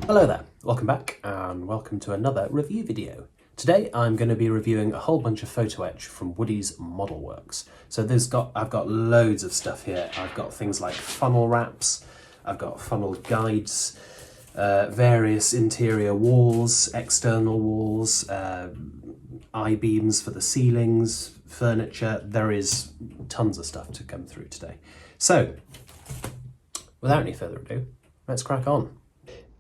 Hello there, welcome back and welcome to another review video. Today I'm going to be reviewing a whole bunch of Photo Etch from Woody's Model Works. So I've got loads of stuff here. I've got things like funnel wraps, I've got funnel guides, various interior walls, external walls, I-beams for the ceilings, furniture. There is tons of stuff to come through today. So, without any further ado, let's crack on.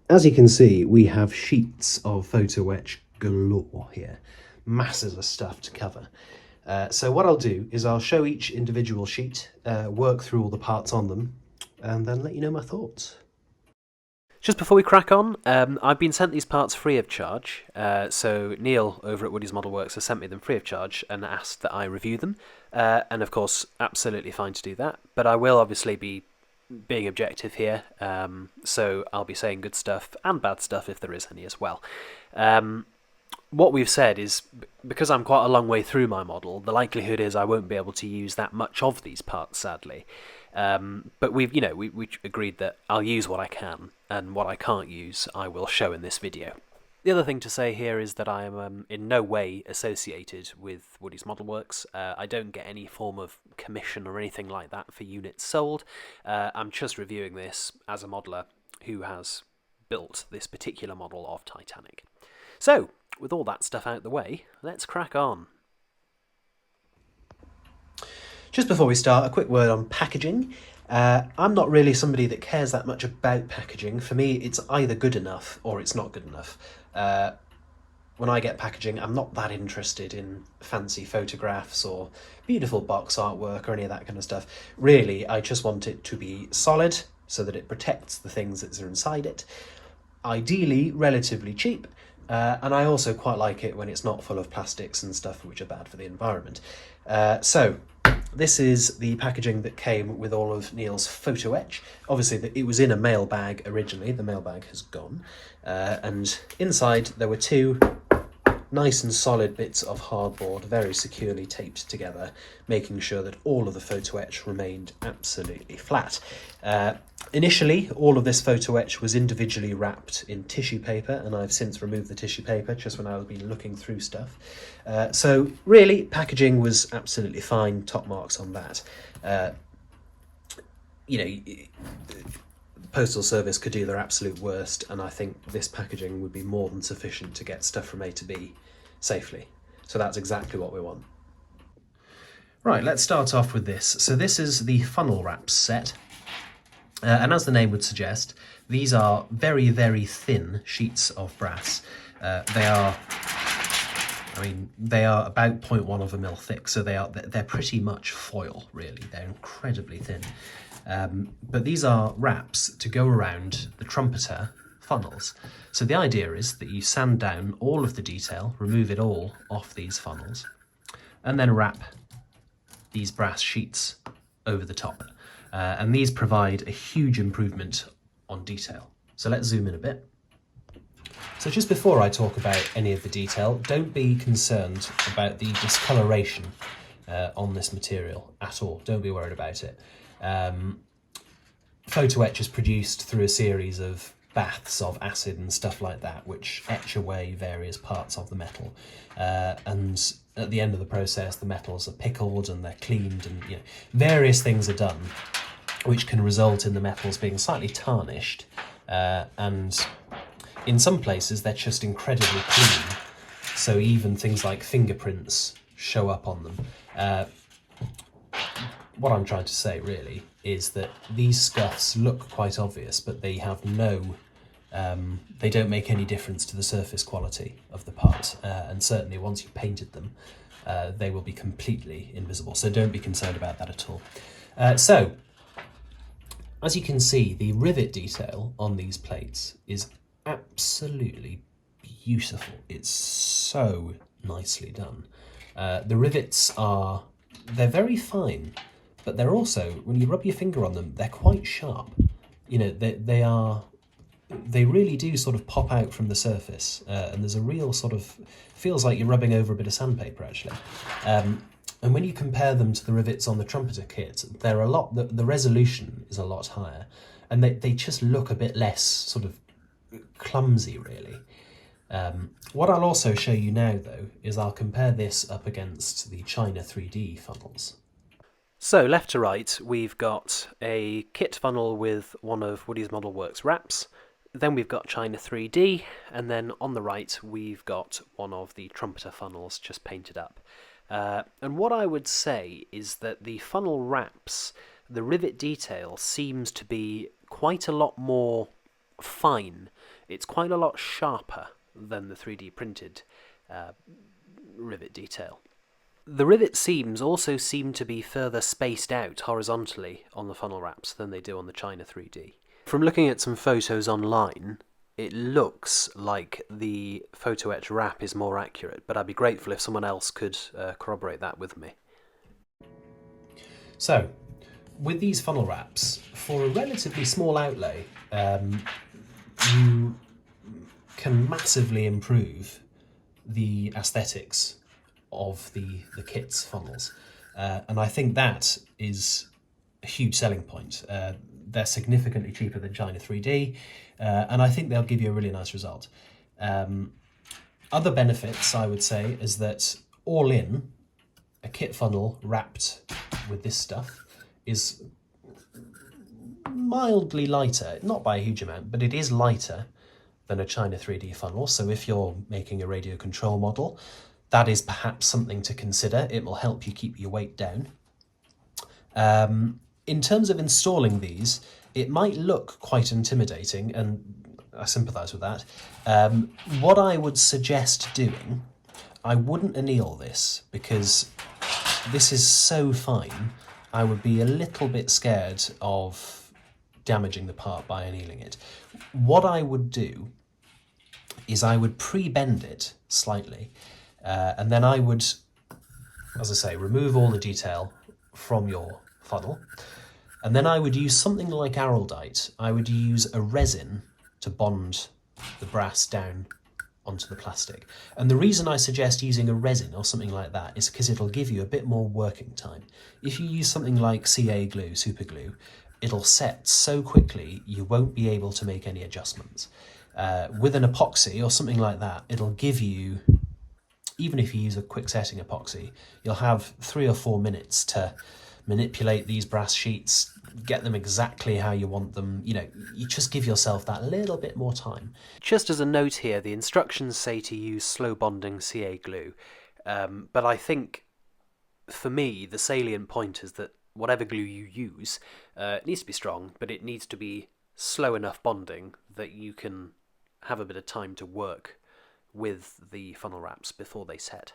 As you can see, we have sheets of Photo Etch galore here. Masses of stuff to cover. So what I'll do is I'll show each individual sheet, work through all the parts on them, and then let you know my thoughts. Just before we crack on, I've been sent these parts free of charge. So Neil over at Woody's Model Works has sent me them free of charge and asked that I review them. And of course, absolutely fine to do that. But I will obviously be being objective here, so I'll be saying good stuff and bad stuff if there is any as well. What we've said is, because I'm quite a long way through my model, the likelihood is I won't be able to use that much of these parts, sadly. But we agreed that I'll use what I can, and what I can't use I will show in this video. The other thing to say here is that I am in no way associated with Woody's Model Works. I don't get any form of commission or anything like that for units sold. I'm just reviewing this as a modeller who has built this particular model of Titanic. So, with all that stuff out the way, let's crack on. Just before we start, a quick word on packaging. I'm not really somebody that cares that much about packaging. For me, it's either good enough or it's not good enough. When I get packaging, I'm not that interested in fancy photographs or beautiful box artwork or any of that kind of stuff. Really, I just want it to be solid so that it protects the things that are inside it. Ideally, relatively cheap. And I also quite like it when it's not full of plastics and stuff which are bad for the environment. So this is the packaging that came with all of Neil's Photo Etch. Obviously, it was in a mail bag originally. The mail bag has gone. And inside there were two nice and solid bits of hardboard, very securely taped together, making sure that all of the Photo Etch remained absolutely flat. Initially, all of this Photo Etch was individually wrapped in tissue paper, and I've since removed the tissue paper just when I've been looking through stuff. So really, packaging was absolutely fine, top marks on that. The Postal Service could do their absolute worst, and I think this packaging would be more than sufficient to get stuff from A to B safely. So that's exactly what we want. Right, let's start off with this. So this is the funnel wraps set. And as the name would suggest, these are very, very thin sheets of brass. They are about 0.1 of a mil thick, so they're pretty much foil, really. They're incredibly thin. But these are wraps to go around the trumpeter funnels. So the idea is that you sand down all of the detail, remove it all off these funnels, and then wrap these brass sheets over the top. And these provide a huge improvement on detail. So let's zoom in a bit. So just before I talk about any of the detail, don't be concerned about the discoloration on this material at all. Don't be worried about it. Photo Etch is produced through a series of baths of acid and stuff like that, which etch away various parts of the metal. And at the end of the process, the metals are pickled and they're cleaned, and various things are done which can result in the metals being slightly tarnished, and in some places they're just incredibly clean, so even things like fingerprints show up on them. What I'm trying to say really is that these scuffs look quite obvious, but they have they don't make any difference to the surface quality of the parts, and certainly once you've painted them, they will be completely invisible, so don't be concerned about that at all. So, as you can see, the rivet detail on these plates is absolutely beautiful. It's so nicely done. The rivets they're very fine, but they're also, when you rub your finger on them, they're quite sharp. They really do sort of pop out from the surface, and there's a real sort of, feels like you're rubbing over a bit of sandpaper actually. And when you compare them to the rivets on the trumpeter kit, they're the resolution is a lot higher, and they just look a bit less sort of clumsy, really. What I'll also show you now, though, is I'll compare this up against the China 3D funnels. So left to right, we've got a kit funnel with one of Woody's Model Works wraps. Then we've got China 3D, and then on the right we've got one of the trumpeter funnels just painted up. And what I would say is that the funnel wraps, the rivet detail seems to be quite a lot more fine. It's quite a lot sharper than the 3D printed rivet detail. The rivet seams also seem to be further spaced out horizontally on the funnel wraps than they do on the China 3D. From looking at some photos online, it looks like the Photo Etch wrap is more accurate, but I'd be grateful if someone else could corroborate that with me. So, with these funnel wraps, for a relatively small outlay, you can massively improve the aesthetics of the kit's funnels. And I think that is a huge selling point. They're significantly cheaper than China 3D, and I think they'll give you a really nice result. Other benefits, I would say, is that all in, a kit funnel wrapped with this stuff is mildly lighter, not by a huge amount, but it is lighter than a China 3D funnel. So if you're making a radio control model, that is perhaps something to consider. It will help you keep your weight down. In terms of installing these, it might look quite intimidating, and I sympathise with that. What I would suggest doing, I wouldn't anneal this, because this is so fine, I would be a little bit scared of damaging the part by annealing it. What I would do is I would pre-bend it slightly, and then I would, as I say, remove all the detail from your funnel, and then I would use something like araldite. I would use a resin to bond the brass down onto the plastic. And the reason I suggest using a resin or something like that is because it'll give you a bit more working time. If you use something like CA glue, super glue, it'll set so quickly you won't be able to make any adjustments. With an epoxy or something like that, it'll give you, even if you use a quick setting epoxy, you'll have 3 or 4 minutes to manipulate these brass sheets, get them exactly how you want them. You know, you just give yourself that little bit more time. Just as a note here, the instructions say to use slow bonding CA glue, but I think for me the salient point is that whatever glue you use, it needs to be strong, but it needs to be slow enough bonding that you can have a bit of time to work with the funnel wraps before they set.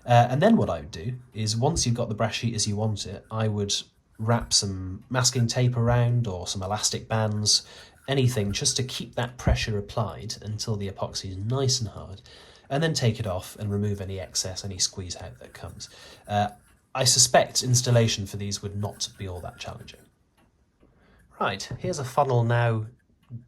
And then what I would do is, once you've got the brass sheet as you want it, I would wrap some masking tape around or some elastic bands, anything just to keep that pressure applied until the epoxy is nice and hard, and then take it off and remove any excess, any squeeze out that comes. I suspect installation for these would not be all that challenging. Right, here's a funnel now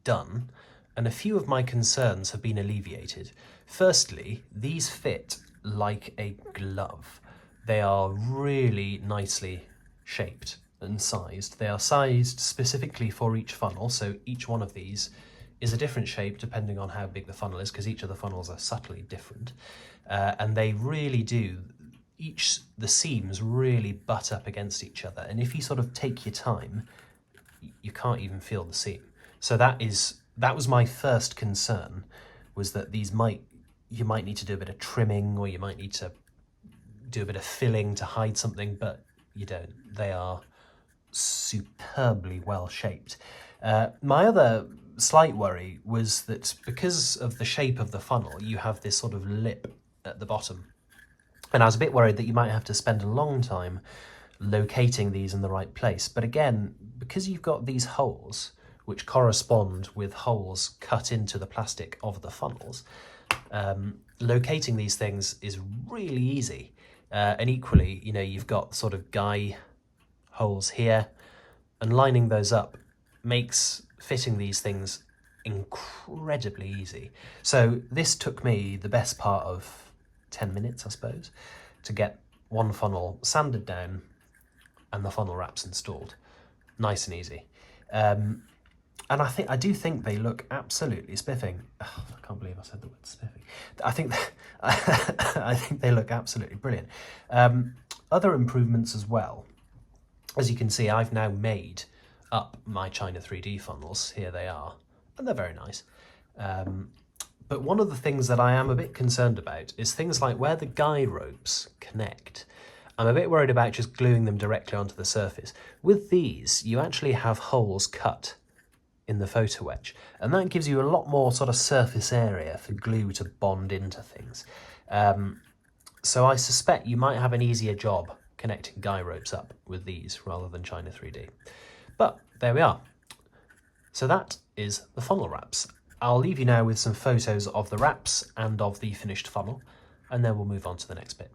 done, and a few of my concerns have been alleviated. Firstly, these fit like a glove. They are really nicely shaped and sized. They are sized specifically for each funnel, so each one of these is a different shape depending on how big the funnel is, because each of the funnels are subtly different. And they really do, the seams really butt up against each other, and if you sort of take your time, you can't even feel the seam. So that was my first concern, was that you might need to do a bit of trimming, or you might need to do a bit of filling to hide something, but you don't. They are superbly well shaped. My other slight worry was that because of the shape of the funnel, you have this sort of lip at the bottom. And I was a bit worried that you might have to spend a long time locating these in the right place. But again, because you've got these holes, which correspond with holes cut into the plastic of the funnels, locating these things is really easy. And equally, you know, you've got sort of guy holes here, and lining those up makes fitting these things incredibly easy. So this took me the best part of 10 minutes, I suppose, to get one funnel sanded down and the funnel wraps installed. Nice and easy. I do think they look absolutely spiffing. Oh, I can't believe I said the word spiffing. I think I think they look absolutely brilliant. Other improvements as well. As you can see, I've now made up my China 3D funnels. Here they are, and they're very nice. But one of the things that I am a bit concerned about is things like where the guide ropes connect. I'm a bit worried about just gluing them directly onto the surface. With these, you actually have holes cut in the Photo Etch, and that gives you a lot more sort of surface area for glue to bond into things. So I suspect you might have an easier job connecting guy ropes up with these rather than China 3D. But there we are. So that is the funnel wraps. I'll leave you now with some photos of the wraps and of the finished funnel, and then we'll move on to the next bit.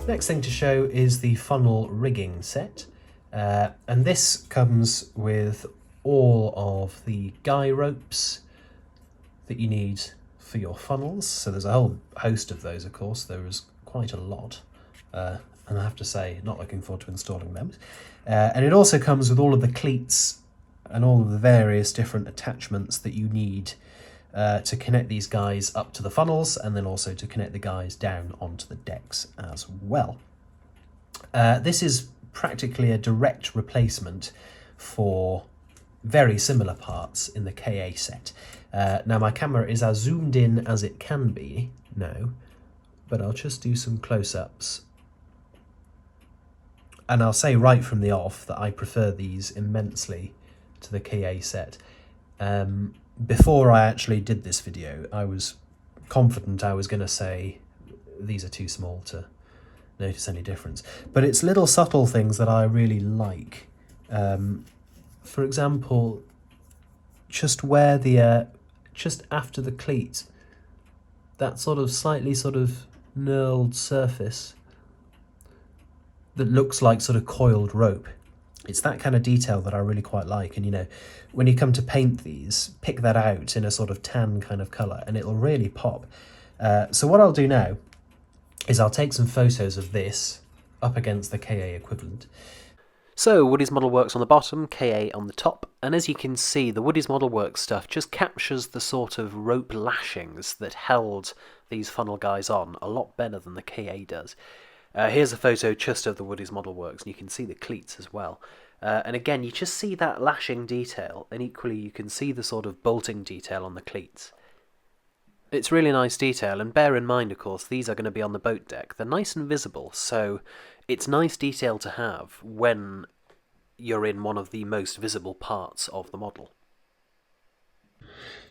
Next thing to show is the funnel rigging set, and this comes with all of the guy ropes that you need for your funnels. So there's a whole host of those, of course. There is quite a lot, and I have to say, not looking forward to installing them. And it also comes with all of the cleats and all of the various different attachments that you need to connect these guys up to the funnels, and then also to connect the guys down onto the decks as well. This is practically a direct replacement for very similar parts in the KA set. Now my camera is as zoomed in as it can be now, but I'll just do some close-ups. And I'll say right from the off that I prefer these immensely to the KA set. Before I actually did this video, I was confident I was going to say these are too small to notice any difference. But it's little subtle things that I really like. For example, just where the, just after the cleat, that sort of slightly sort of knurled surface that looks like sort of coiled rope. It's that kind of detail that I really quite like. And, you know, when you come to paint these, pick that out in a sort of tan kind of colour and it'll really pop. So what I'll do now is I'll take some photos of this up against the KA equivalent. So Woody's Model Works on the bottom, KA on the top, and as you can see, the Woody's Model Works stuff just captures the sort of rope lashings that held these funnel guys on a lot better than the KA does. Here's a photo just of the Woody's Model Works, and you can see the cleats as well. And again, you just see that lashing detail, and equally you can see the sort of bolting detail on the cleats. It's really nice detail, and bear in mind, of course, these are going to be on the boat deck. They're nice and visible, so it's nice detail to have when you're in one of the most visible parts of the model.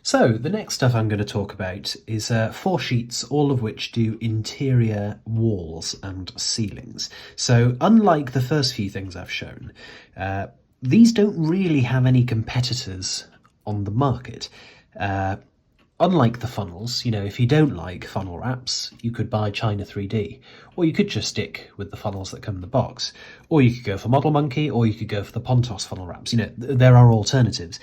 So, the next stuff I'm going to talk about is 4 sheets, all of which do interior walls and ceilings. So, unlike the first few things I've shown, these don't really have any competitors on the market. Unlike the funnels, you know, if you don't like funnel wraps, you could buy China 3D, or you could just stick with the funnels that come in the box, or you could go for Model Monkey, or you could go for the Pontos funnel wraps. You know, there are alternatives.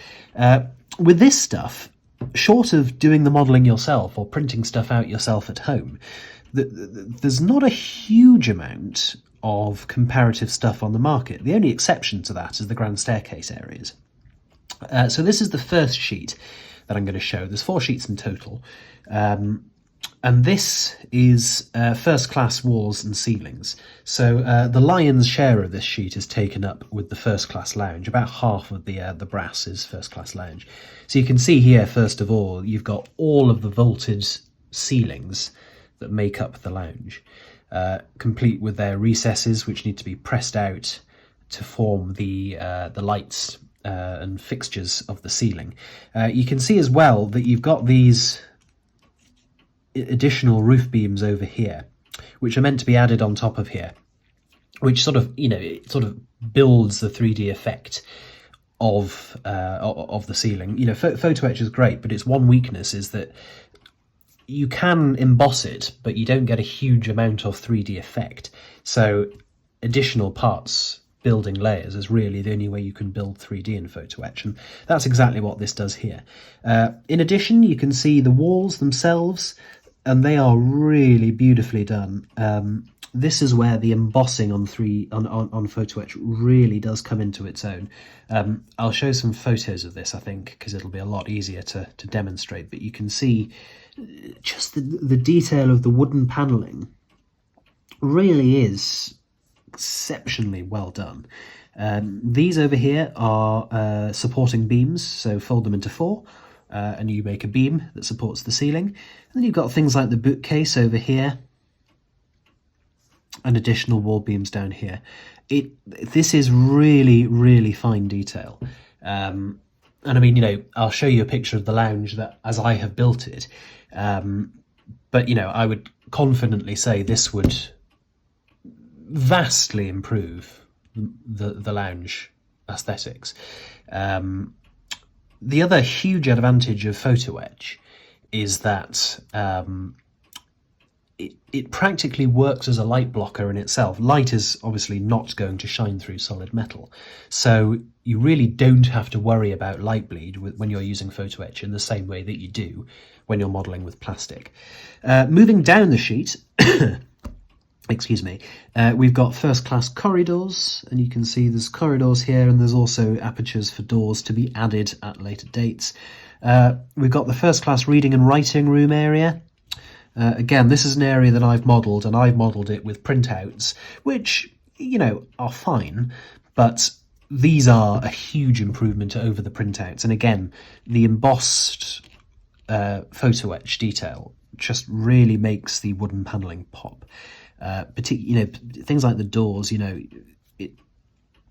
With this stuff, short of doing the modelling yourself or printing stuff out yourself at home, there's not a huge amount of comparative stuff on the market. The only exception to that is the grand staircase areas. So this is the first sheet that I'm going to show. There's 4 sheets in total, and this is first class walls and ceilings. So the lion's share of this sheet is taken up with the first class lounge. About half of the brass is first class lounge. So you can see here, first of all, you've got all of the vaulted ceilings that make up the lounge, complete with their recesses which need to be pressed out to form the lights and fixtures of the ceiling. You can see as well that you've got these additional roof beams over here, which are meant to be added on top of here, which sort of, you know, it sort of builds the 3D effect of the ceiling. You know, Photo Etch is great, but its one weakness is that you can emboss it, but you don't get a huge amount of 3D effect. So additional parts, building layers, is really the only way you can build 3D in Photo Etch, and that's exactly what this does here. In addition, you can see the walls themselves, and they are really beautifully done. This is where the embossing on Photo Etch really does come into its own. I'll show some photos of this, I think, because it'll be a lot easier to demonstrate, but you can see just the detail of the wooden panelling really is exceptionally well done. These over here are supporting beams, so fold them into 4, and you make a beam that supports the ceiling. And then you've got things like the bookcase over here, and additional wall beams down here. This is really, really fine detail. And I mean, you know, I'll show you a picture of the lounge that as I have built it. But, you know, I would confidently say this would vastly improve the lounge aesthetics. The other huge advantage of Photo Etch is that it practically works as a light blocker in itself. Light is obviously not going to shine through solid metal, so you really don't have to worry about light bleed when you're using Photo Etch in the same way that you do when you're modelling with plastic. Moving down the sheet, excuse me, we've got first class corridors, and you can see there's corridors here, and there's also apertures for doors to be added at later dates. We've got the first class reading and writing room area. Again, this is an area that I've modelled, and I've modelled it with printouts, which, you know, are fine, but these are a huge improvement over the printouts. And again, the embossed Photo Etch detail just really makes the wooden panelling pop. You know, things like the doors, you know, it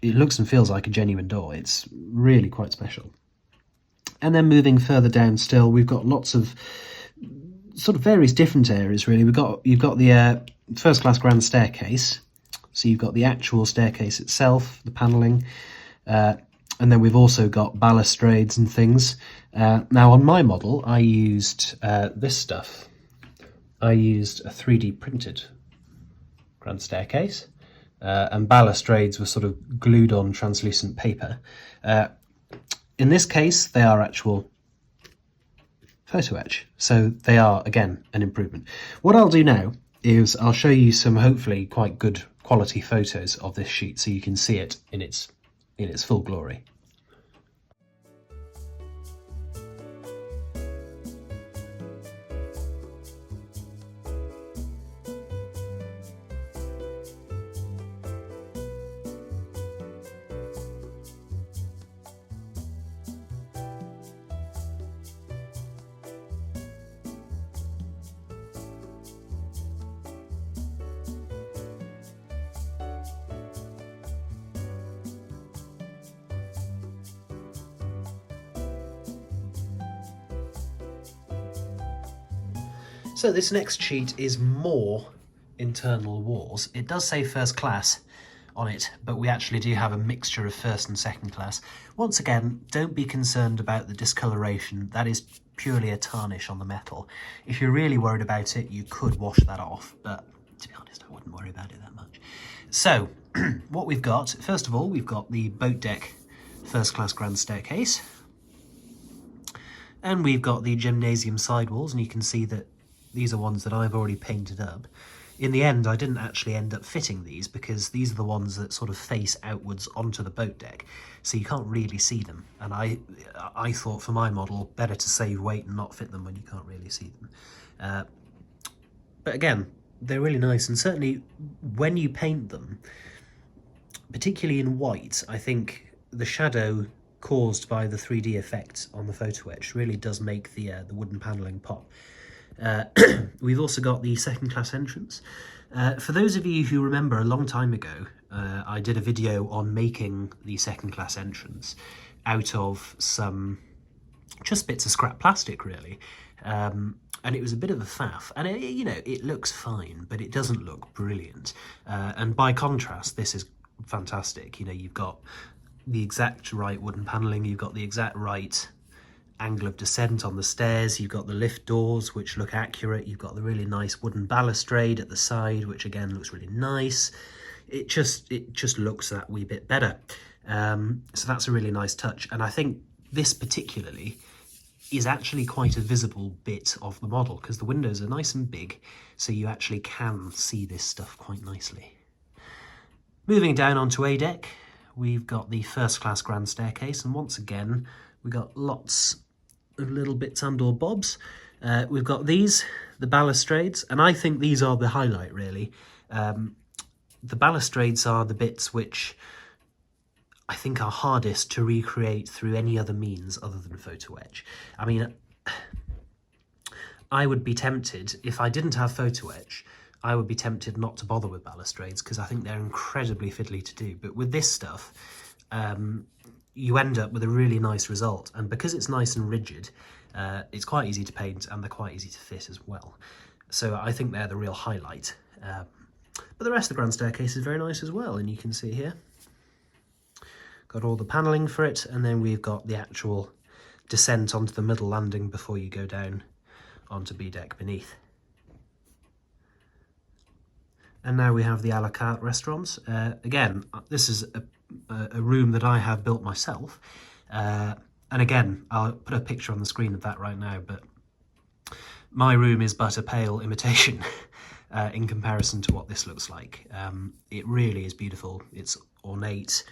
looks and feels like a genuine door. It's really quite special. And then moving further down still, we've got lots of sort of various different areas, really. You've got the first class grand staircase, so you've got the actual staircase itself, the panelling, and then we've also got balustrades and things. Now on my model I used this stuff. I used a 3D printed grand staircase, and balustrades were sort of glued on translucent paper. In this case they are actual Photo Etch, so they are again an improvement. What I'll do now is I'll show you some hopefully quite good quality photos of this sheet so you can see it in its full glory. So this next sheet is more internal walls. It does say first class on it, but we actually do have a mixture of first and second class. Once again, don't be concerned about the discoloration. That is purely a tarnish on the metal. If you're really worried about it, you could wash that off, but to be honest, I wouldn't worry about it that much. So what we've got, first of all, we've got the boat deck first class grand staircase, and we've got the gymnasium sidewalls, and you can see that these are ones that I've already painted up. In the end, I didn't actually end up fitting these because these are the ones that sort of face outwards onto the boat deck, so you can't really see them. And I thought for my model, better to save weight and not fit them when you can't really see them. But again, they're really nice, and certainly when you paint them, particularly in white, I think the shadow caused by the 3D effect on the Photo Etch really does make the wooden panelling pop. We've also got the second class entrance. For those of you who remember, a long time ago I did a video on making the second class entrance out of some just bits of scrap plastic, really, and it was a bit of a faff, and you know, it looks fine, but it doesn't look brilliant, and by contrast this is fantastic. You know, you've got the exact right wooden panelling, you've got the exact right angle of descent on the stairs. You've got the lift doors, which look accurate. You've got the really nice wooden balustrade at the side, which again looks really nice. It just looks that wee bit better. So that's a really nice touch. And I think this particularly is actually quite a visible bit of the model because the windows are nice and big, so you actually can see this stuff quite nicely. Moving down onto A deck, we've got the first class grand staircase, and once again we've got lots of little bits and or bobs. We've got these, the balustrades, and I think these are the highlight really. The balustrades are the bits which I think are hardest to recreate through any other means other than Photo Etch. I mean, I would be tempted, if I didn't have Photo Etch, I would be tempted not to bother with balustrades because I think they're incredibly fiddly to do. But with this stuff, you end up with a really nice result. And because it's nice and rigid, it's quite easy to paint and they're quite easy to fit as well. So I think they're the real highlight. But the rest of the grand staircase is very nice as well, and you can see here. Got all the panelling for it, and then we've got the actual descent onto the middle landing before you go down onto B deck beneath. And now we have the a la carte restaurants. Again, this is a room that I have built myself. And again, I'll put a picture on the screen of that right now, but my room is but a pale imitation in comparison to what this looks like. It really is beautiful. It's ornate.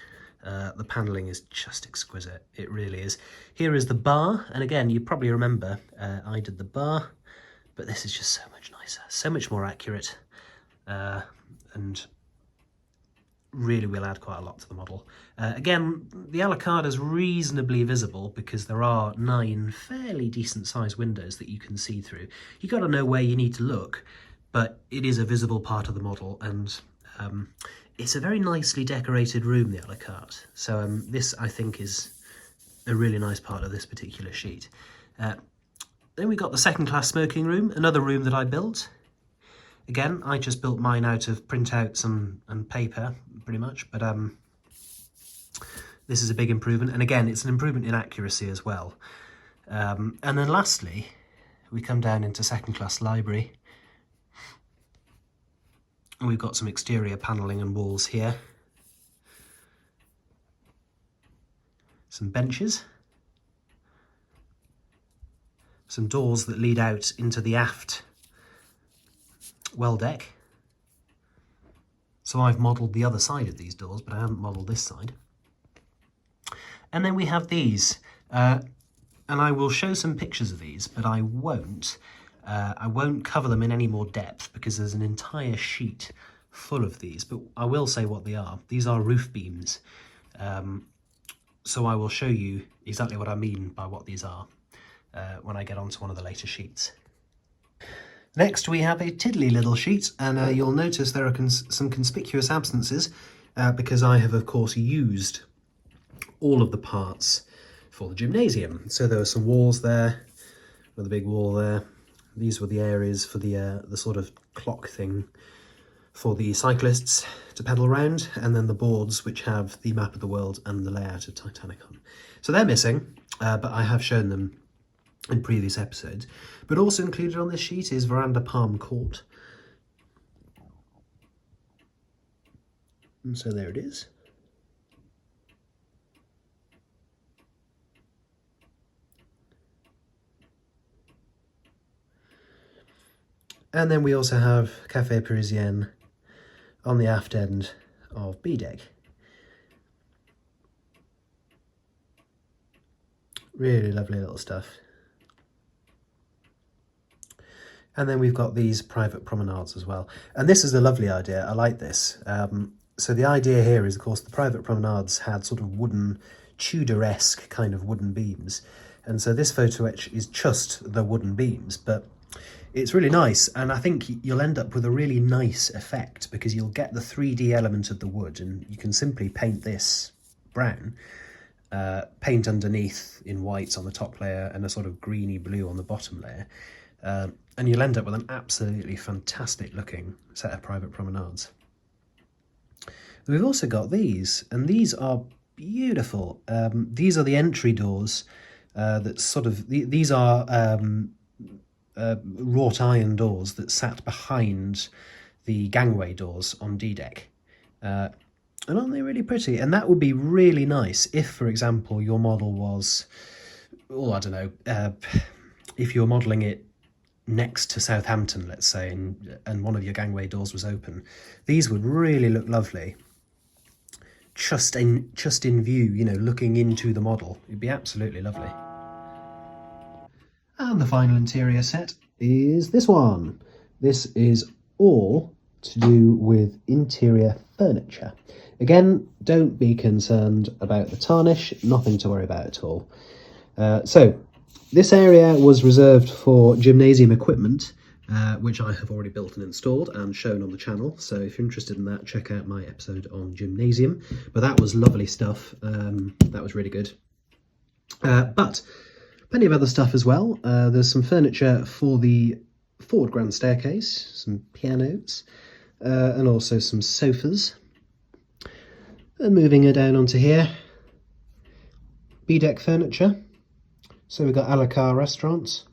The panelling is just exquisite. It really is. Here is the bar, and again, you probably remember I did the bar, but this is just so much nicer, so much more accurate, and really will add quite a lot to the model. Again, the a la carte is reasonably visible because there are 9 fairly decent sized windows that you can see through. You got to know where you need to look, but it is a visible part of the model, and it's a very nicely decorated room, the a la carte. So this, I think, is a really nice part of this particular sheet. Then we got the second class smoking room, another room that I built. Again, I just built mine out of printouts and paper, pretty much, but this is a big improvement. And again, it's an improvement in accuracy as well. And then lastly, we come down into second class library. And we've got some exterior panelling and walls here. Some benches. Some doors that lead out into the aft well deck. So I've modelled the other side of these doors, but I haven't modelled this side. And then we have these. And I will show some pictures of these, but I won't cover them in any more depth because there's an entire sheet full of these, but I will say what they are. These are roof beams. So I will show you exactly what I mean by what these are when I get onto one of the later sheets. Next we have a tiddly little sheet, and you'll notice there are some conspicuous absences because I have of course used all of the parts for the gymnasium. So there are some walls there, with a big wall there. These were the areas for the sort of clock thing for the cyclists to pedal around, and then the boards which have the map of the world and the layout of Titanic on. So they're missing, but I have shown them in previous episodes. But also included on this sheet is Veranda Palm Court. And so there it is. And then we also have Café Parisien on the aft end of B deck. Really lovely little stuff. And then we've got these private promenades as well. And this is a lovely idea. I like this. So the idea here is, of course, the private promenades had sort of wooden, Tudor-esque kind of wooden beams. And so this photo etch is just the wooden beams, but it's really nice. And I think you'll end up with a really nice effect because you'll get the 3D element of the wood, and you can simply paint this brown, paint underneath in white on the top layer and a sort of greeny blue on the bottom layer. And you'll end up with an absolutely fantastic looking set of private promenades. We've also got these, and these are beautiful. These are the entry doors that's sort of, these are wrought iron doors that sat behind the gangway doors on D-deck. And aren't they really pretty? And that would be really nice if, for example, your model was, oh, I don't know, if you're modelling it next to Southampton, let's say, and one of your gangway doors was open. These would really look lovely. Just in view, you know, looking into the model. It'd be absolutely lovely. And the final interior set is this one. This is all to do with interior furniture. Again, don't be concerned about the tarnish, nothing to worry about at all. So this area was reserved for gymnasium equipment, which I have already built and installed and shown on the channel. So if you're interested in that, check out my episode on gymnasium. But that was lovely stuff. That was really good. But plenty of other stuff as well. There's some furniture for the forward grand staircase, some pianos, and also some sofas. And moving her down onto here, B-deck furniture. So we've got a la carte restaurants,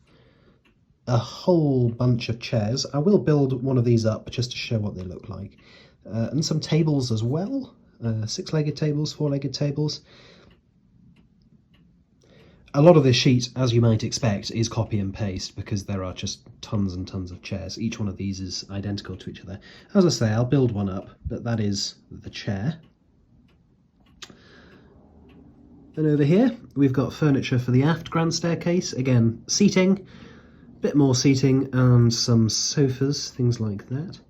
a whole bunch of chairs. I will build one of these up just to show what they look like. And some tables as well, 6-legged tables, 4-legged tables. A lot of this sheet, as you might expect, is copy and paste because there are just tons and tons of chairs. Each one of these is identical to each other. As I say, I'll build one up, but that is the chair. And over here, we've got furniture for the aft grand staircase. Again, seating, a bit more seating, and some sofas, things like that.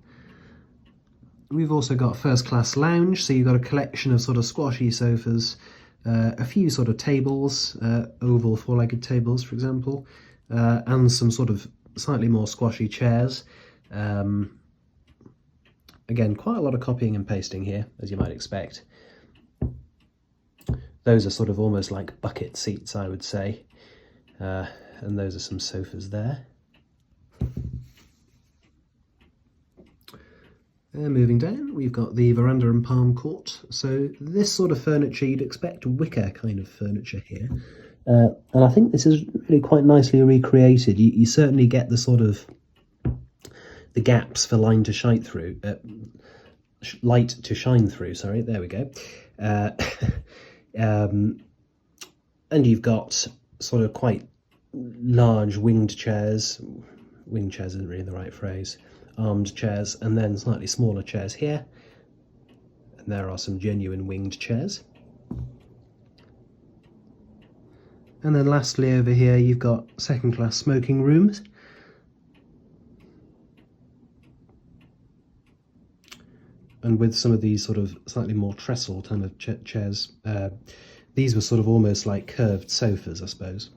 We've also got first class lounge, so you've got a collection of sort of squashy sofas, a few sort of tables, oval 4-legged tables, for example, and some sort of slightly more squashy chairs. Again, quite a lot of copying and pasting here, as you might expect. Those are sort of almost like bucket seats, I would say. And those are some sofas there. Moving down, we've got the veranda and palm court. So this sort of furniture, you'd expect wicker kind of furniture here. And I think this is really quite nicely recreated. You certainly get the sort of the gaps for light to shine through. Sorry, there we go. And you've got sort of quite large winged chairs. Winged chairs isn't really the right phrase. Armed chairs, and then slightly smaller chairs here. And there are some genuine winged chairs. And then lastly over here you've got second class smoking rooms. And with some of these sort of slightly more trestle kind of chairs, these were sort of almost like curved sofas, I suppose.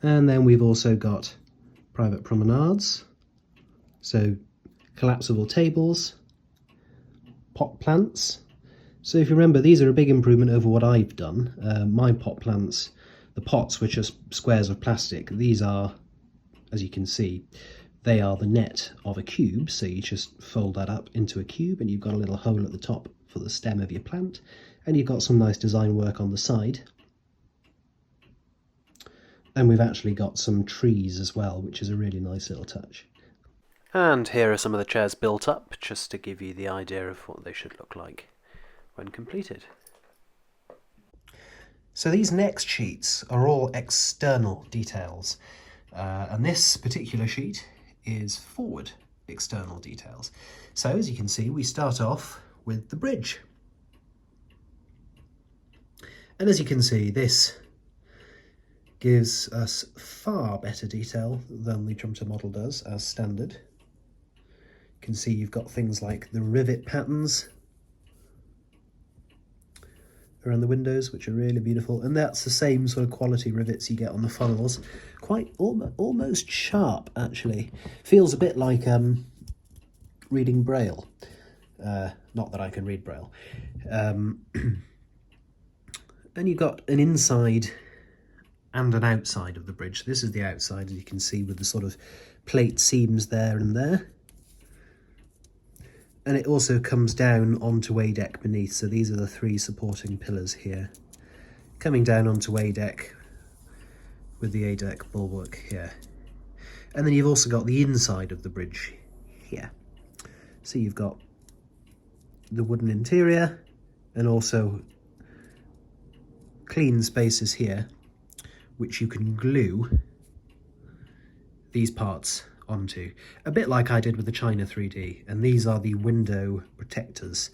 And then we've also got private promenades, so collapsible tables, pot plants. So if you remember, these are a big improvement over what I've done. My pot plants, the pots, which are squares of plastic, these are, as you can see, they are the net of a cube, so you just fold that up into a cube and you've got a little hole at the top for the stem of your plant, and you've got some nice design work on the side. And we've actually got some trees as well, which is a really nice little touch. And here are some of the chairs built up, just to give you the idea of what they should look like when completed. So these next sheets are all external details, and this particular sheet is forward external details. So as you can see, we start off with the bridge. And as you can see, this gives us far better detail than the Trumpeter model does as standard. You can see you've got things like the rivet patterns around the windows, which are really beautiful, and that's the same sort of quality rivets you get on the funnels. Quite almost sharp, actually. Feels a bit like reading Braille. Not that I can read Braille. And you've got an inside and an outside of the bridge. This is the outside, as you can see, with the sort of plate seams there and there. And it also comes down onto a deck beneath, so these are the 3 supporting pillars here. coming down onto A deck with the A deck bulwark here. And then you've also got the inside of the bridge here. So you've got the wooden interior and also clean spaces here, which you can glue these parts onto, a bit like I did with the China 3D. And these are the window protectors.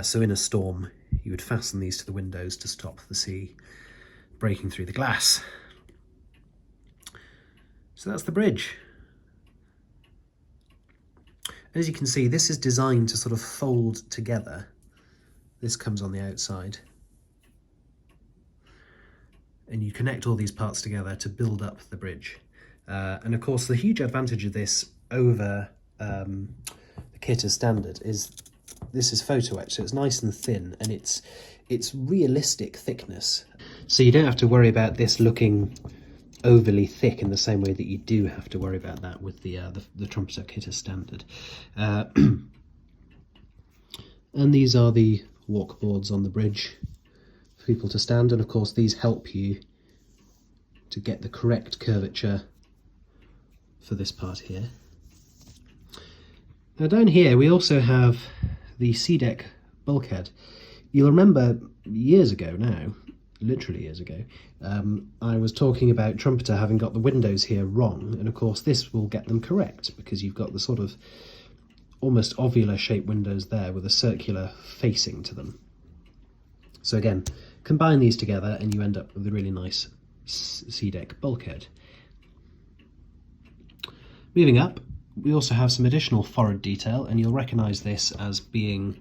So in a storm, you would fasten these to the windows to stop the sea breaking through the glass. So that's the bridge. As you can see, this is designed to sort of fold together. This comes on the outside. And you connect all these parts together to build up the bridge. And of course, the huge advantage of this over the kit as standard is this is Photo Etch, so it's nice and thin, and it's realistic thickness. So you don't have to worry about this looking overly thick in the same way that you do have to worry about that with the Trumpeter kit as standard. And these are the walkboards on the bridge for people to stand, and of course these help you to get the correct curvature for this part here. Now down here we also have the C-deck bulkhead. You'll remember years ago now, literally years ago, I was talking about Trumpeter having got the windows here wrong, and of course this will get them correct because you've got the sort of almost ovular shaped windows there with a circular facing to them. So again, combine these together and you end up with a really nice C-deck bulkhead. Moving up, we also have some additional forward detail, and you'll recognise this as being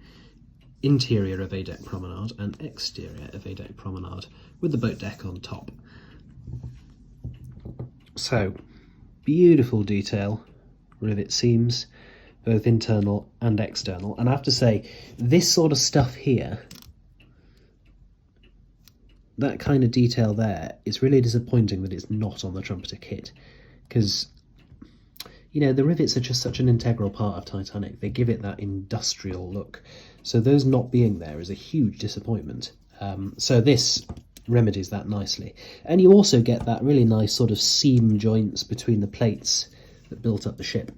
interior of A deck promenade and exterior of A deck promenade with the boat deck on top. So, beautiful detail, rivet seams, both internal and external. And I have to say, this sort of stuff here, that kind of detail there, it's really disappointing that it's not on the Trumpeter kit, because you know, the rivets are just such an integral part of Titanic. They give it that industrial look. So those not being there is a huge disappointment. So this remedies that nicely. And you also get that really nice sort of seam joints between the plates that built up the ship.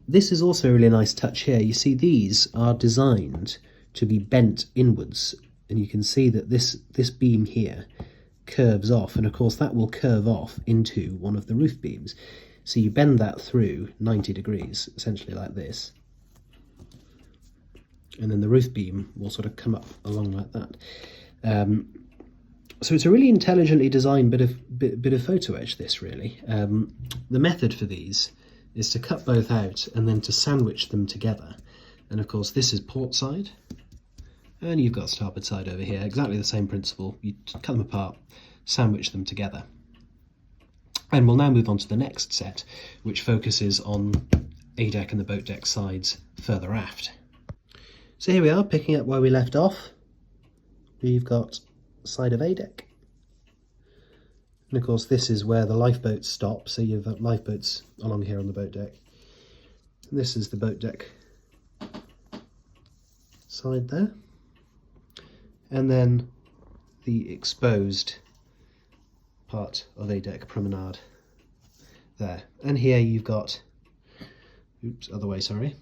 This is also a really nice touch here. You see, these are designed to be bent inwards. And you can see that this beam here curves off. And of course that will curve off into one of the roof beams. So you bend that through 90 degrees, essentially like this. And then the roof beam will sort of come up along like that. So it's a really intelligently designed bit of Photo Etch, this really. The method for these is to cut both out and then to sandwich them together. And of course this is port side, and you've got starboard side over here. Exactly the same principle. You cut them apart, sandwich them together. And we'll now move on to the next set, which focuses on A deck and the boat deck sides further aft. So here we are, picking up where we left off. We've got side of A deck. And of course this is where the lifeboats stop, so you've got lifeboats along here on the boat deck. And this is the boat deck side there. And then the exposed part of A deck promenade there. And here you've got, oops, other way, sorry.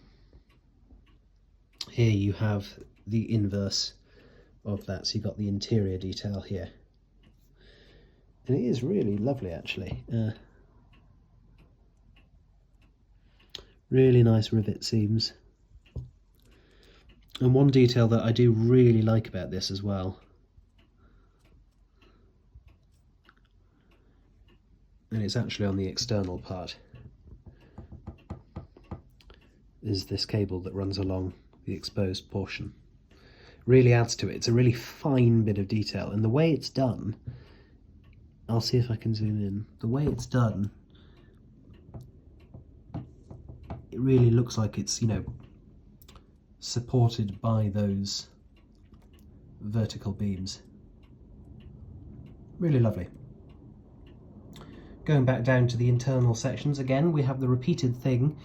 Here you have the inverse of that, so you've got the interior detail here. And it is really lovely, actually. Really nice rivet seams. And one detail that I do really like about this as well, and it's actually on the external part, is this cable that runs along the exposed portion. Really adds to it. It's a really fine bit of detail, and the way it's done, I'll see if I can zoom in, the way it's done, it really looks like it's, you know, supported by those vertical beams. Really lovely. Going back down to the internal sections again, we have the repeated thing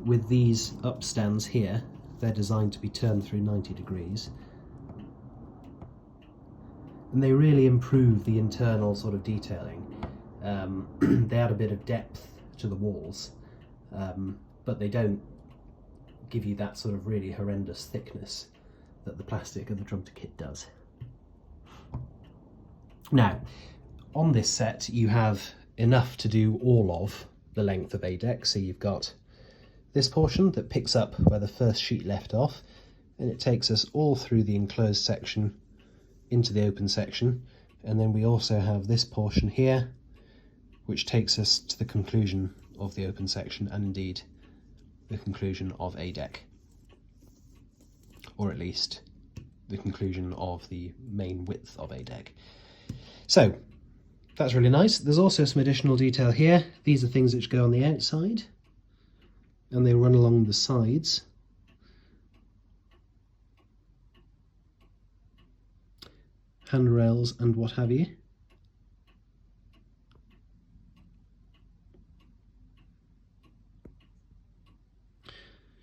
with these upstands here. They're designed to be turned through 90 degrees. and they really improve the internal sort of detailing. They add a bit of depth to the walls, but they don't give you that sort of really horrendous thickness that the plastic of the Trumpet kit does. Now, on this set you have enough to do all of the length of a deck, so you've got this portion that picks up where the first sheet left off, and it takes us all through the enclosed section into the open section, and then we also have this portion here which takes us to the conclusion of the open section, and indeed the conclusion of a deck, or at least the conclusion of the main width of a deck. So that's really nice. There's also some additional detail here. These are things which go on the outside and they run along the sides. Handrails and what have you.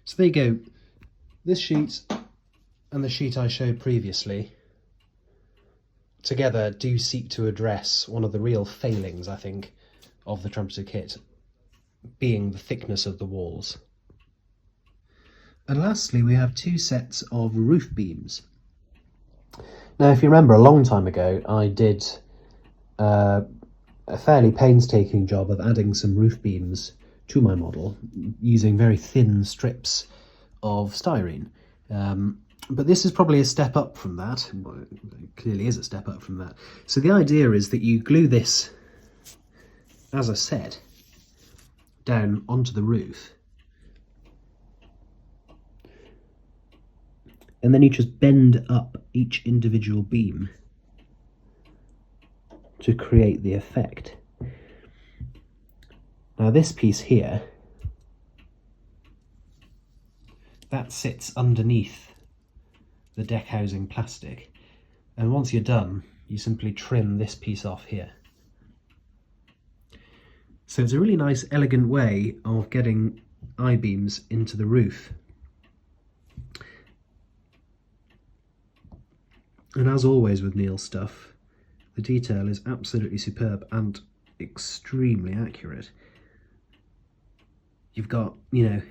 So there you go. This sheet and the sheet I showed previously together do seek to address one of the real failings, I think, of the Trumpeter kit, being the thickness of the walls. And lastly, we have two sets of roof beams. Now, if you remember, a long time ago, I did a fairly painstaking job of adding some roof beams to my model using very thin strips of styrene. But this is probably a step up from that. Well, it clearly is a step up from that. So the idea is that you glue this, as I said, down onto the roof, and then you just bend up each individual beam to create the effect. Now this piece here, that sits underneath the deck housing plastic, and once you're done you simply trim this piece off here. So it's a really nice elegant way of getting I-beams into the roof. And as always with Neil's stuff, the detail is absolutely superb and extremely accurate. You've got, you know,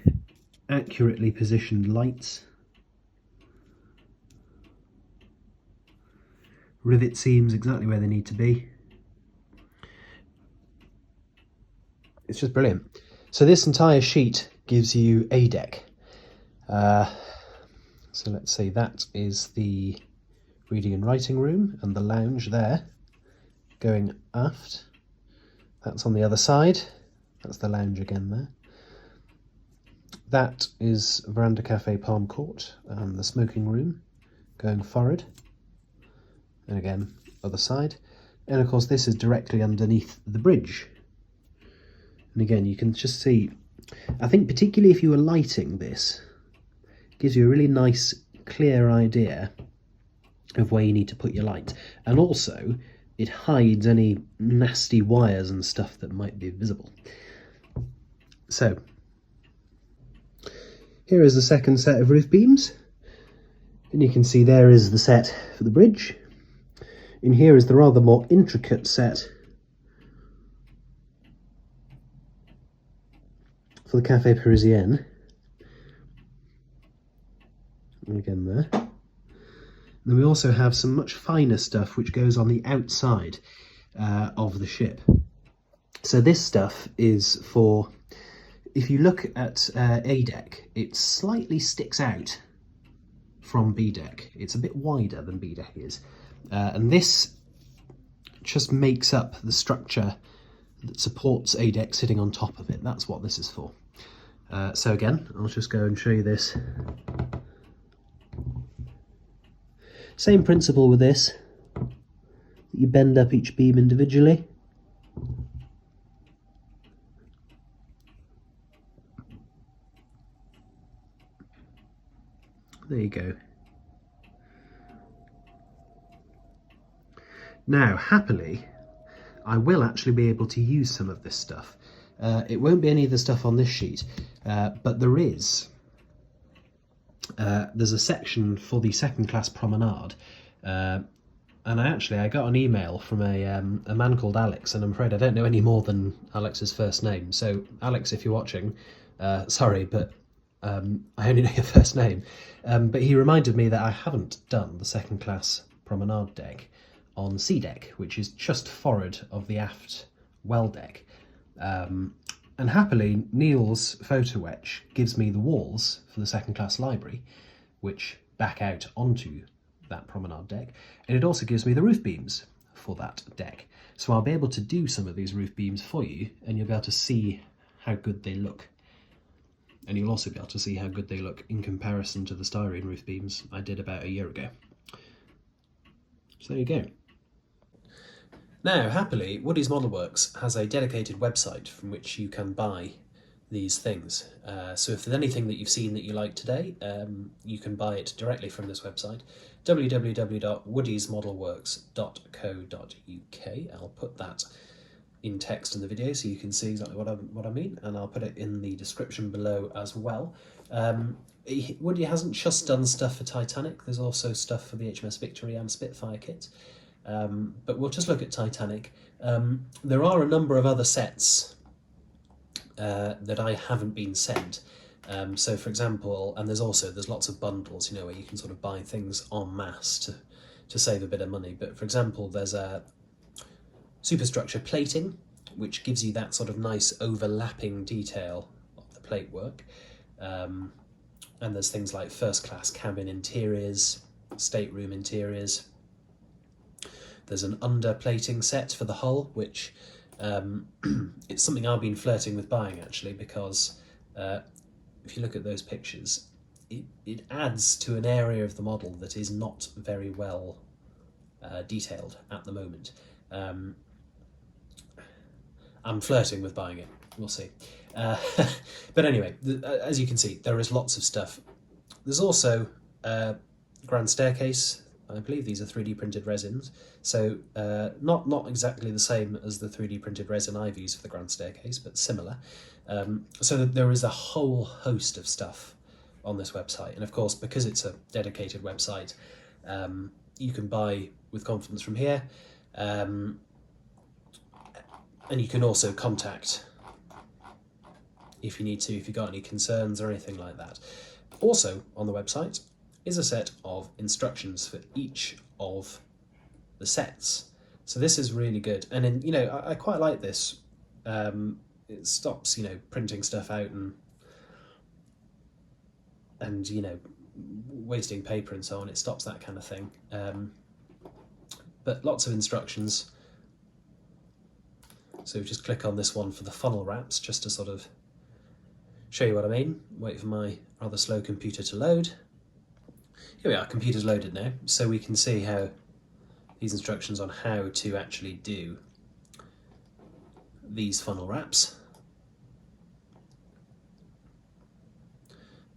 accurately positioned lights, rivet seams exactly where they need to be. It's just brilliant. So this entire sheet gives you a deck. So let's say that is the reading and writing room and the lounge there going aft. That's on the other side. That's the lounge again there. That is Veranda Cafe Palm Court and the smoking room going forward. And again, other side. And of course this is directly underneath the bridge. And again, you can just see, I think particularly if you were lighting this, it gives you a really nice, clear idea of where you need to put your light. And also, it hides any nasty wires and stuff that might be visible. So, here is the second set of roof beams. And you can see there is the set for the bridge. And here is the rather more intricate set for the Café Parisien. And again there. And then we also have some much finer stuff which goes on the outside of the ship. So this stuff is for, if you look at A deck, it slightly sticks out from B deck. It's a bit wider than B deck is. And this just makes up the structure that supports A deck sitting on top of it. That's what this is for. So again, I'll just go and show you this. Same principle with this. You bend up each beam individually. There you go. Now, happily, I will actually be able to use some of this stuff. It won't be any of the stuff on this sheet, but there is. There's a section for the second class promenade, and and I got an email from a man called Alex, and I'm afraid I don't know any more than Alex's first name. So Alex, if you're watching, sorry, but I only know your first name. But he reminded me that I haven't done the second class promenade deck on C deck, which is just forward of the aft well deck. And happily, Neil's Photo Etch gives me the walls for the second class library, which back out onto that promenade deck, and it also gives me the roof beams for that deck. So I'll be able to do some of these roof beams for you, and you'll be able to see how good they look. And you'll also be able to see how good they look in comparison to the styrene roof beams I did about a year ago. So there you go. Now, happily, Woody's Model Works has a dedicated website from which you can buy these things. So if there's anything that you've seen that you like today, you can buy it directly from this website, www.woodysmodelworks.co.uk. I'll put that in text in the video so you can see exactly what I mean, and I'll put it in the description below as well. Woody hasn't just done stuff for Titanic, there's also stuff for the HMS Victory and Spitfire kits. But we'll just look at Titanic. There are a number of other sets that I haven't been sent. So for example, and there's lots of bundles, where you can sort of buy things en masse to save a bit of money. But for example, there's a superstructure plating, which gives you that sort of nice overlapping detail of the plate work. And there's things like first class cabin interiors, stateroom interiors. There's an underplating set for the hull, which it's something I've been flirting with buying actually, because if you look at those pictures, it adds to an area of the model that is not very well detailed at the moment. I'm flirting with buying it, we'll see. But anyway, as you can see, there is lots of stuff. There's also a grand staircase. I believe these are 3D printed resins, so not exactly the same as the 3D printed resin I've used for the grand staircase, but similar. So there is a whole host of stuff on this website, and of course, because it's a dedicated website, you can buy with confidence from here, and you can also contact if you need to, if you've got any concerns or anything like that. Also on the website is a set of instructions for each of the sets. So this is really good, and then I quite like this. It stops printing stuff out and wasting paper and so on. It stops that kind of thing. But lots of instructions. So just click on this one for the funnel wraps, just to sort of show you what I mean. Wait for my rather slow computer to load. Here we are, computer's loaded now, so we can see how these instructions on how to actually do these funnel wraps.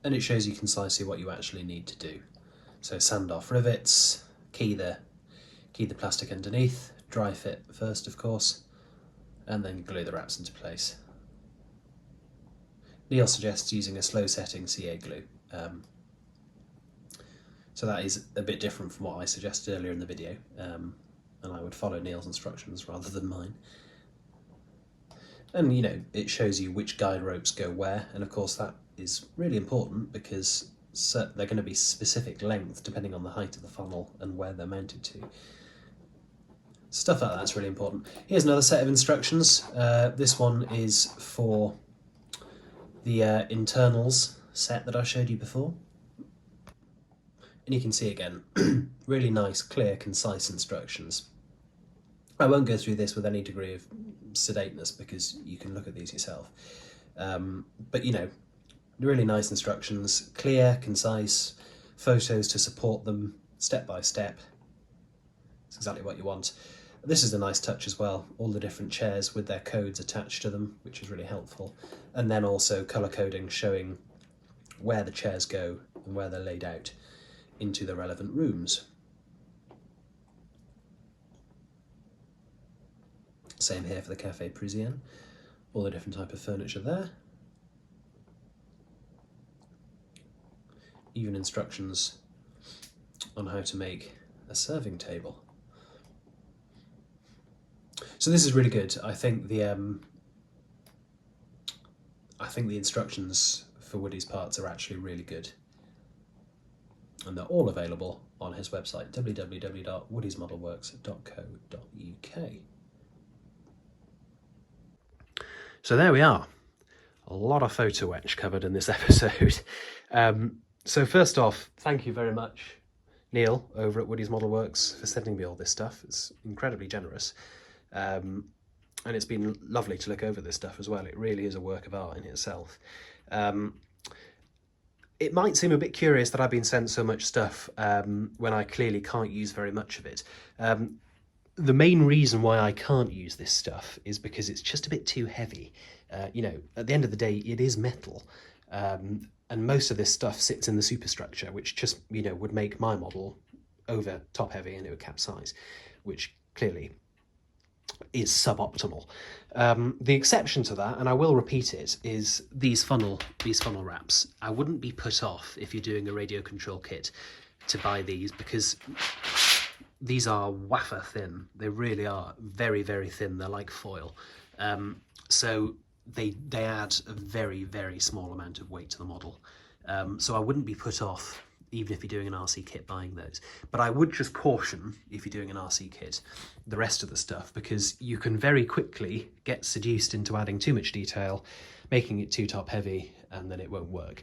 And it shows you concisely what you actually need to do. So sand off rivets, key the plastic underneath, dry fit first of course, and then glue the wraps into place. Neil suggests using a slow setting CA glue. So that is a bit different from what I suggested earlier in the video, and I would follow Neil's instructions rather than mine. And it shows you which guide ropes go where, and of course that is really important because they're going to be specific length depending on the height of the funnel and where they're mounted to. Stuff like that's really important. Here's another set of instructions. This one is for the internals set that I showed you before. And you can see again, really nice, clear, concise instructions. I won't go through this with any degree of sedateness because you can look at these yourself. But really nice instructions, clear, concise, photos to support them, step by step. It's exactly what you want. This is a nice touch as well, all the different chairs with their codes attached to them, which is really helpful. And then also colour coding showing where the chairs go and where they're laid out into the relevant rooms. Same here for the Café Parisien, all the different type of furniture there. Even instructions on how to make a serving table. So this is really good. I think the instructions for Woody's parts are actually really good, and they're all available on his website, www.woodysmodelworks.co.uk. So there we are. A lot of photo etch covered in this episode. So first off, thank you very much, Neil, over at Woody's Model Works, for sending me all this stuff. It's incredibly generous. And it's been lovely to look over this stuff as well. It really is a work of art in itself. It might seem a bit curious that I've been sent so much stuff when I clearly can't use very much of it. The main reason why I can't use this stuff is because it's just a bit too heavy. You know, at the end of the day, it is metal. And most of this stuff sits in the superstructure, which just, you know, would make my model over top heavy and it would capsize, which clearly is suboptimal. The exception to that, and I will repeat it, is these funnel wraps. I wouldn't be put off if you're doing a radio control kit to buy these, because these are wafer thin. They really are very, very thin. They're like foil. So they add a very, very small amount of weight to the model. So I wouldn't be put off, even if you're doing an RC kit, buying those. But I would just caution, if you're doing an RC kit, the rest of the stuff, because you can very quickly get seduced into adding too much detail, making it too top heavy, and then it won't work.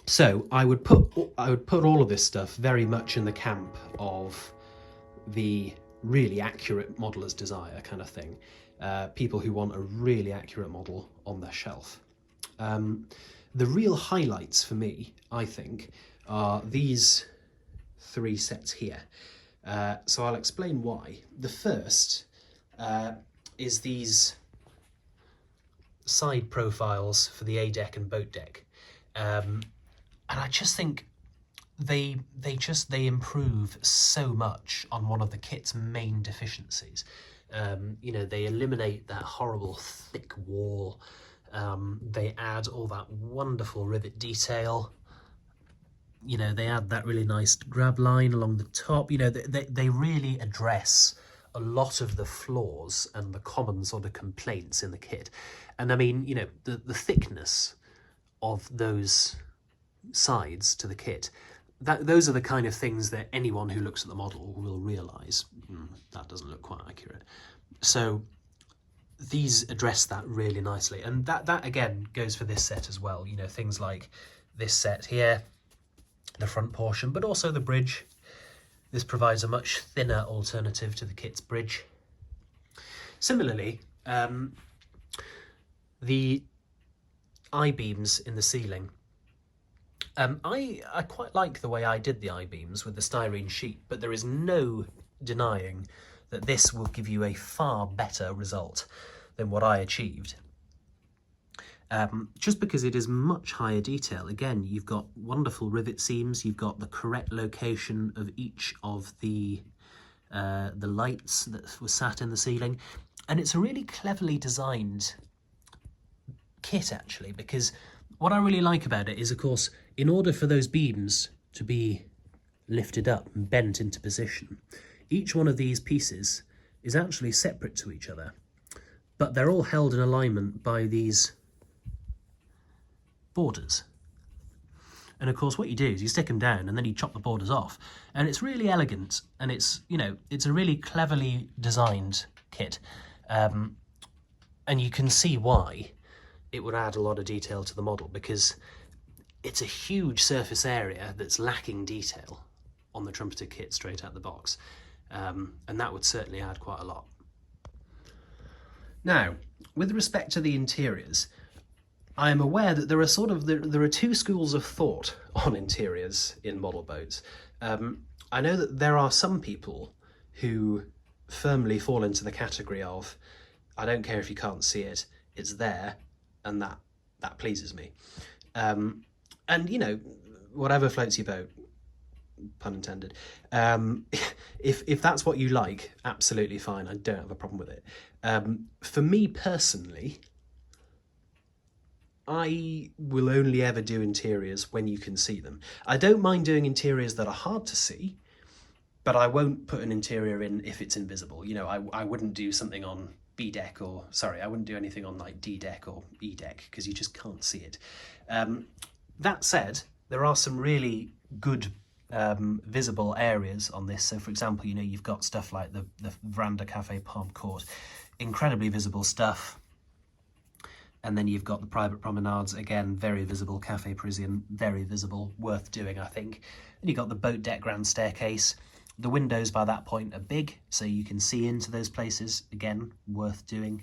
So I would put all of this stuff very much in the camp of the really accurate modeller's desire kind of thing. People who want a really accurate model on their shelf. The real highlights for me, I think, are these three sets here. So I'll explain why. The first is these side profiles for the A deck and boat deck. And I just think they improve so much on one of the kit's main deficiencies. You know, they eliminate that horrible thick wall. They add all that wonderful rivet detail. You know, they add that really nice grab line along the top. You know, they really address a lot of the flaws and the common sort of complaints in the kit. And I mean, you know, the thickness of those sides to the kit, those are the kind of things that anyone who looks at the model will realise, that doesn't look quite accurate. So these address that really nicely, and that again goes for this set as well. You know, things like this set here, the front portion, but also the bridge. This provides a much thinner alternative to the kit's bridge. Similarly, the I-beams in the ceiling. I quite like the way I did the I-beams with the styrene sheet, but there is no denying that this will give you a far better result than what I achieved. Just because it is much higher detail. Again, you've got wonderful rivet seams, you've got the correct location of each of the lights that were sat in the ceiling, and it's a really cleverly designed kit actually, because what I really like about it is, of course, in order for those beams to be lifted up and bent into position, each one of these pieces is actually separate to each other, but they're all held in alignment by these borders. And of course what you do is you stick them down and then you chop the borders off, and it's really elegant, and it's, you know, it's a really cleverly designed kit, and you can see why it would add a lot of detail to the model, because it's a huge surface area that's lacking detail on the trumpeter kit straight out the box, and that would certainly add quite a lot. Now, with respect to the interiors, I am aware that there are two schools of thought on interiors in model boats. I know that there are some people who firmly fall into the category of, I don't care if you can't see it, it's there, and that pleases me. And, you know, whatever floats your boat, pun intended. If that's what you like, absolutely fine. I don't have a problem with it. For me personally, I will only ever do interiors when you can see them. I don't mind doing interiors that are hard to see, but I won't put an interior in if it's invisible. You know, I wouldn't do something on B deck, or sorry, I wouldn't do anything on like D deck or E deck because you just can't see it. That said, there are some really good visible areas on this. So for example, you know, you've got stuff like the Veranda Cafe Palm Court, incredibly visible stuff. And then you've got the private promenades, again, very visible. Cafe Parisian, very visible, worth doing, I think. And you've got the boat deck grand staircase. The windows by that point are big, so you can see into those places, again, worth doing.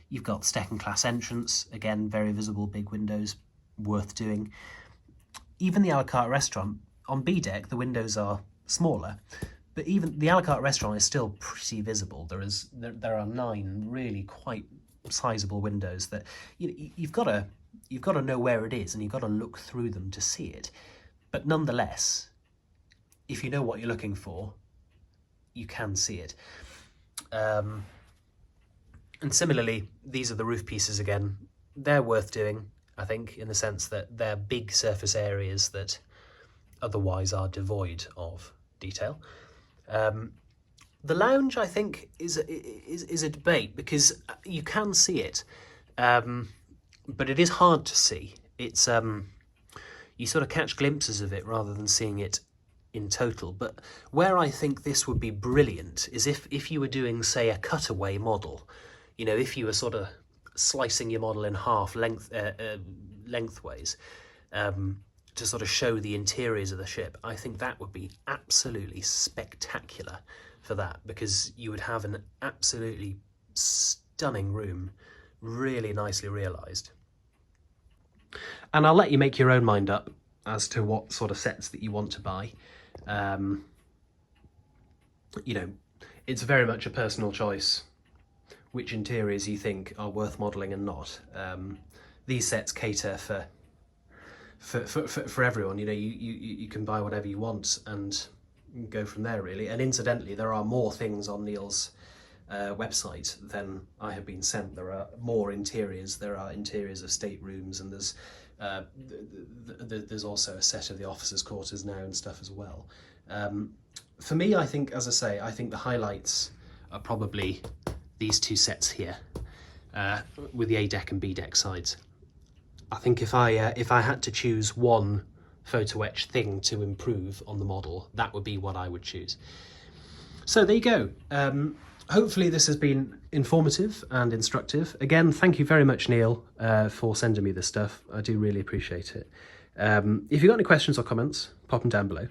You've got second class entrance, again, very visible, big windows, worth doing. Even the a la carte restaurant, on B deck, the windows are smaller, but even the a la carte restaurant is still pretty visible. There are 9 really quite sizable windows that you've got to know where it is, and you've got to look through them to see it. But nonetheless, if you know what you're looking for, you can see it. And similarly, these are the roof pieces again. They're worth doing, I think, in the sense that they're big surface areas that otherwise are devoid of detail. The lounge, I think, is a debate because you can see it, but it is hard to see. It's you sort of catch glimpses of it rather than seeing it in total. But where I think this would be brilliant is if you were doing, say, a cutaway model. You know, if you were sort of slicing your model in half lengthways to sort of show the interiors of the ship. I think that would be absolutely spectacular for that, because you would have an absolutely stunning room, really nicely realised. And I'll let you make your own mind up as to what sort of sets that you want to buy. You know, it's very much a personal choice which interiors you think are worth modelling and not. These sets cater for everyone. You know, you can buy whatever you want and go from there, really. And incidentally, there are more things on Neil's website than I have been sent. There are more interiors. There are interiors of staterooms, and there's also a set of the officers' quarters now and stuff as well. For me, I think, as I say, I think the highlights are probably these 2 sets here, with the A deck and B deck sides. I think if I had to choose one photo etch thing to improve on the model, that would be what I would choose. So there you go. Hopefully this has been informative and instructive. Again, thank you very much, Neil, for sending me this stuff. I do really appreciate it. If you've got any questions or comments, pop them down below.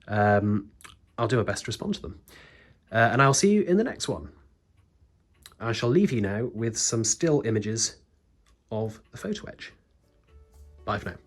I'll do my best to respond to them. And I'll see you in the next one. I shall leave you now with some still images of the photo etch. Bye for now.